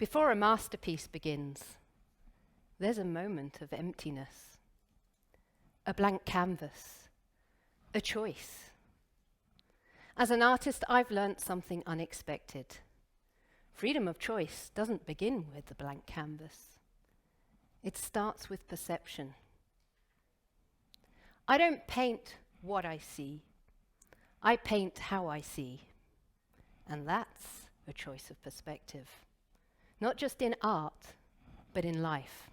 Before a masterpiece begins, there's a moment of emptiness, a blank canvas, a choice. As an artist, I've learnt something unexpected. Freedom of choice doesn't begin with the blank canvas. It starts with perception. I don't paint what I see. I paint how I see. And that's a choice of perspective. Not just in art, but in life.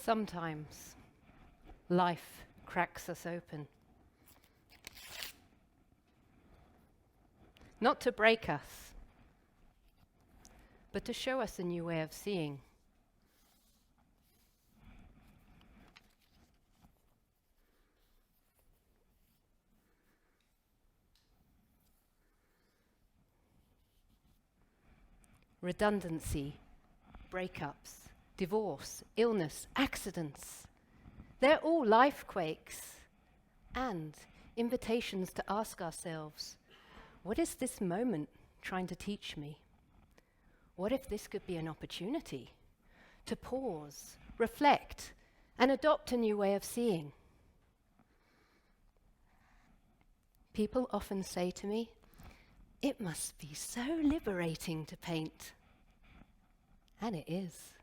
Sometimes life cracks us open. Not to break us, but to show us a new way of seeing. Redundancy, breakups, divorce, illness, accidents. They're all life quakes and invitations to ask ourselves, what is this moment trying to teach me? What if this could be an opportunity to pause, reflect, and adopt a new way of seeing? People often say to me, it must be so liberating to paint. And it is,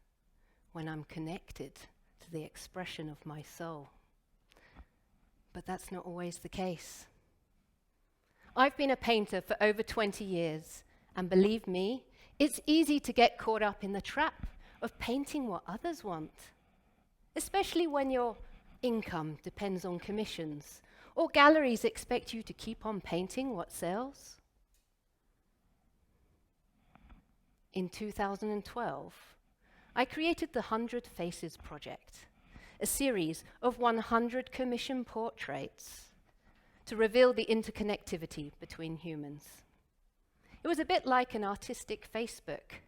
when I'm connected to the expression of my soul. But that's not always the case. I've been a painter for over 20 years, and believe me, it's easy to get caught up in the trap of painting what others want, especially when your income depends on commissions, or galleries expect you to keep on painting what sells. In 2012, I created the 100 Faces Project, a series of 100 commissioned portraits to reveal the interconnectivity between humans. It was a bit like an artistic Facebook,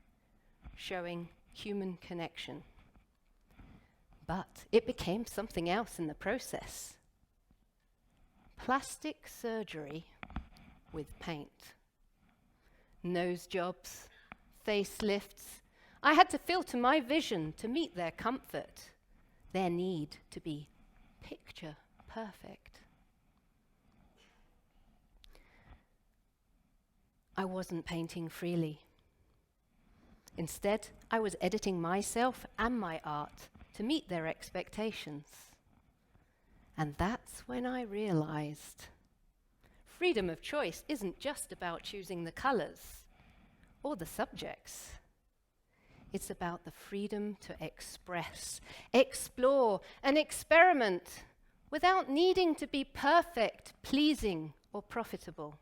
showing human connection. But it became something else in the process. Plastic surgery with paint. Nose jobs, facelifts. I had to filter my vision to meet their comfort, their need to be picture perfect. I wasn't painting freely. Instead, I was editing myself and my art to meet their expectations. And that's when I realized freedom of choice isn't just about choosing the colors or the subjects. It's about the freedom to express, explore, and experiment without needing to be perfect, pleasing, or profitable.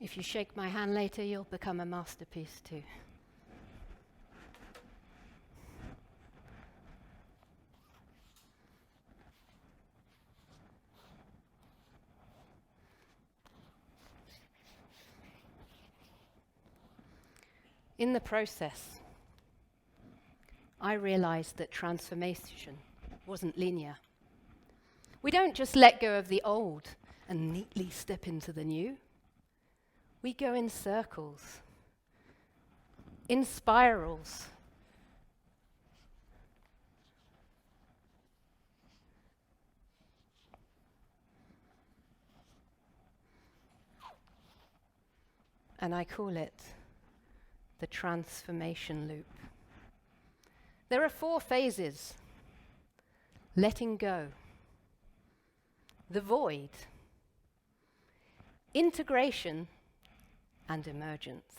If you shake my hand later, you'll become a masterpiece too. In the process, I realized that transformation wasn't linear. We don't just let go of the old and neatly step into the new. We go in circles, in spirals. And I call it the transformation loop. There are 4 phases: letting go, the void, integration, and emergence.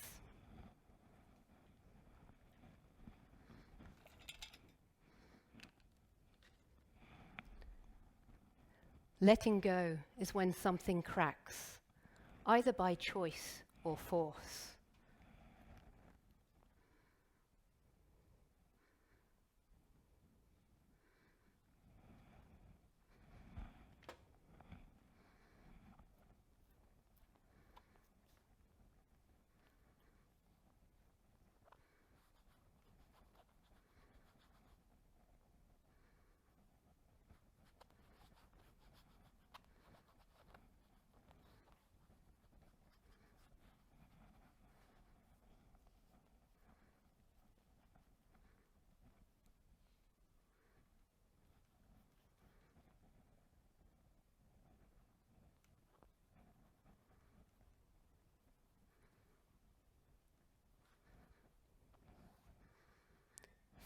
Letting go is when something cracks, either by choice or force.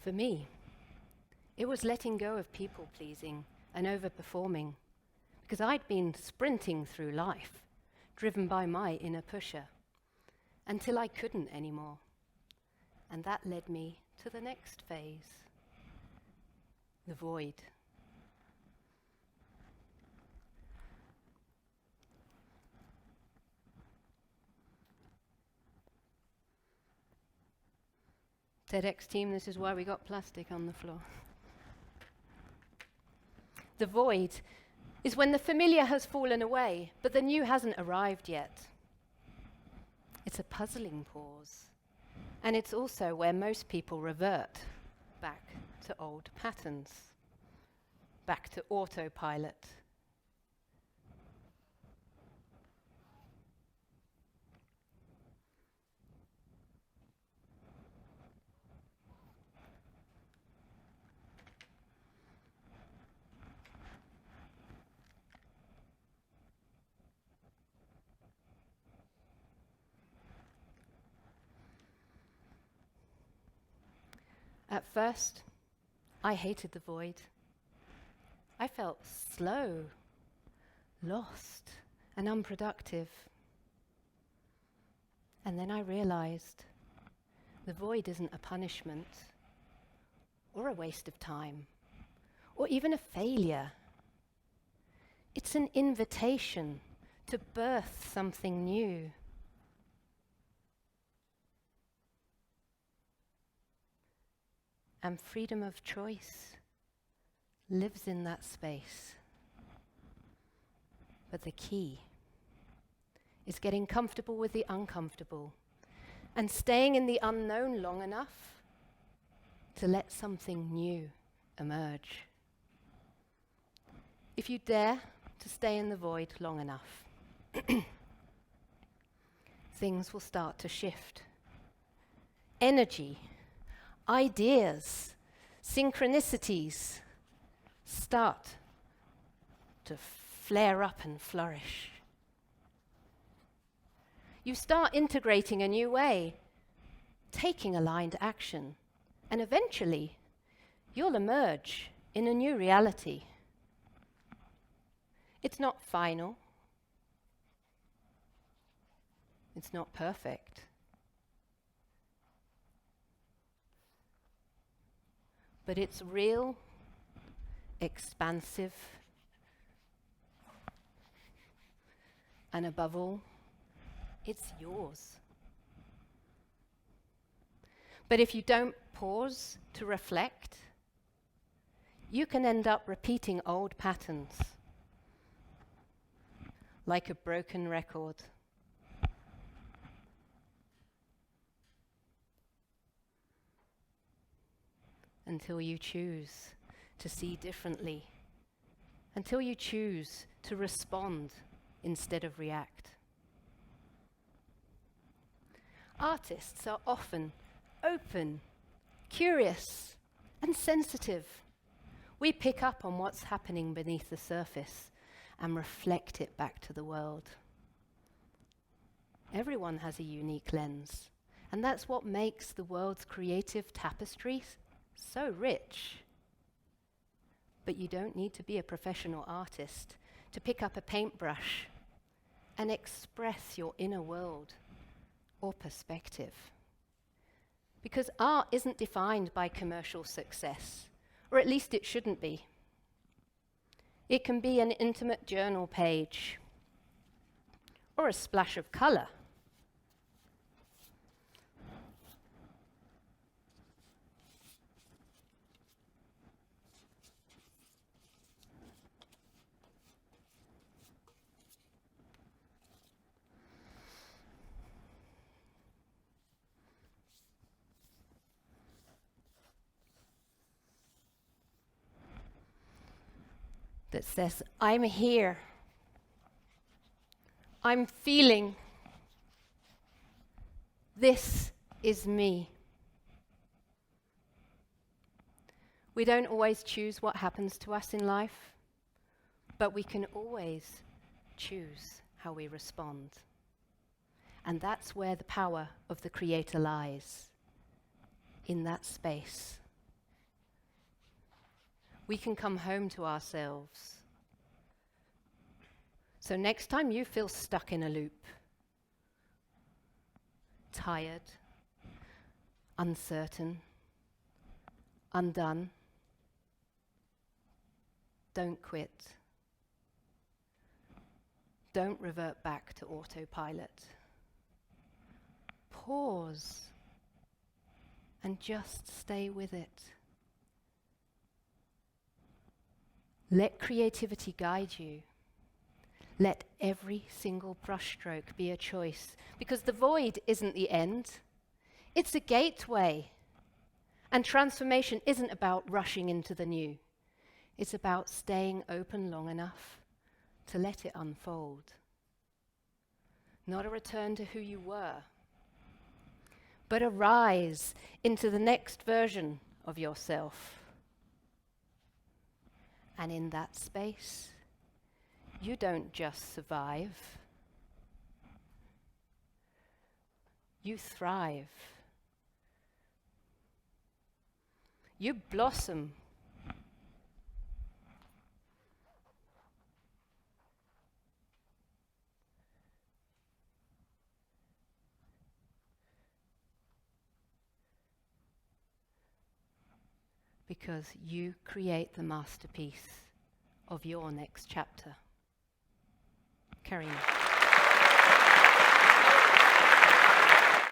For me, it was letting go of people-pleasing and overperforming, because I'd been sprinting through life, driven by my inner pusher, until I couldn't anymore. And that led me to the next phase, the void. TEDx team, this is why we got plastic on the floor. The void is when the familiar has fallen away, but the new hasn't arrived yet. It's a puzzling pause. And it's also where most people revert back to old patterns, back to autopilot. At first, I hated the void. I felt slow, lost, and unproductive. And then I realized the void isn't a punishment, or a waste of time, or even a failure. It's an invitation to birth something new. And freedom of choice lives in that space. But the key is getting comfortable with the uncomfortable and staying in the unknown long enough to let something new emerge. If you dare to stay in the void long enough, things will start to shift. Energy, ideas, synchronicities start to flare up and flourish. You start integrating a new way, taking aligned action, and eventually you'll emerge in a new reality. It's not final. It's not perfect. But it's real, expansive, and above all, it's yours. But if you don't pause to reflect, you can end up repeating old patterns, like a broken record. until you choose to see differently, until you choose to respond instead of react. Artists are often open, curious, and sensitive. We pick up on what's happening beneath the surface and reflect it back to the world. Everyone has a unique lens, and that's what makes the world's creative tapestry so rich. But you don't need to be a professional artist to pick up a paintbrush and express your inner world or perspective. Because art isn't defined by commercial success, or at least it shouldn't be. It can be an intimate journal page or a splash of color. That says, I'm here. I'm feeling. This is me. We don't always choose what happens to us in life, but we can always choose how we respond. And that's where the power of the Creator lies, in that space. We can come home to ourselves. So next time you feel stuck in a loop, tired, uncertain, undone, don't quit. Don't revert back to autopilot. Pause and just stay with it. Let creativity guide you. Let every single brushstroke be a choice, because the void isn't the end. It's a gateway. And transformation isn't about rushing into the new. It's about staying open long enough to let it unfold. Not a return to who you were, but a rise into the next version of yourself. And in that space, you don't just survive. You thrive. You blossom. Because you create the masterpiece of your next chapter. Karina.